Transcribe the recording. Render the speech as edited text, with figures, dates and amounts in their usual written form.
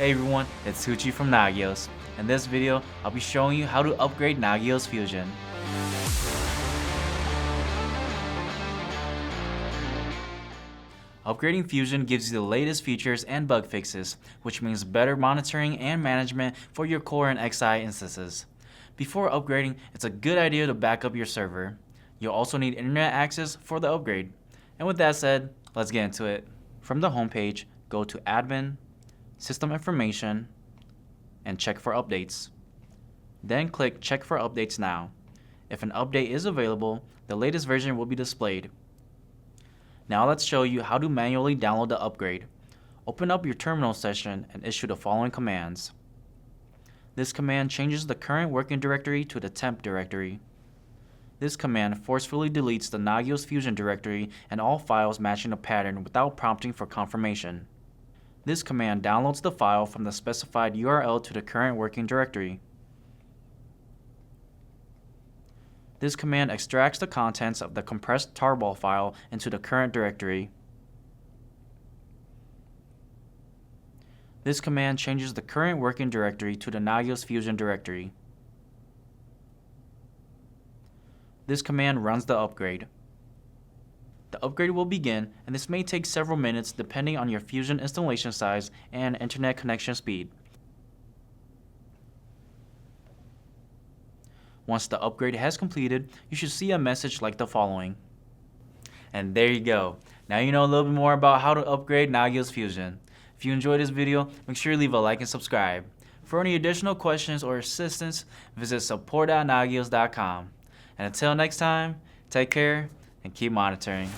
Hey everyone, it's Suchi from Nagios. In this video, I'll be showing you how to upgrade Nagios Fusion. Upgrading Fusion gives you the latest features and bug fixes, which means better monitoring and management for your Core and XI instances. Before upgrading, it's a good idea to back up your server. You'll also need internet access for the upgrade. And with that said, let's get into it. From the homepage, go to Admin, System Information, and check for updates. Then click Check for Updates Now. If an update is available, the latest version will be displayed. Now let's show you how to manually download the upgrade. Open up your terminal session and issue the following commands. This command changes the current working directory to the temp directory. This command forcefully deletes the Nagios Fusion directory and all files matching the pattern without prompting for confirmation. This command downloads the file from the specified URL to the current working directory. This command extracts the contents of the compressed tarball file into the current directory. This command changes the current working directory to the Nagios Fusion directory. This command runs the upgrade. The upgrade will begin, and this may take several minutes depending on your Fusion installation size and internet connection speed. Once the upgrade has completed, you should see a message like the following. And there you go. Now you know a little bit more about how to upgrade Nagios Fusion. If you enjoyed this video, make sure you leave a like and subscribe. For any additional questions or assistance, visit support.nagios.com. And until next time, take care and keep monitoring.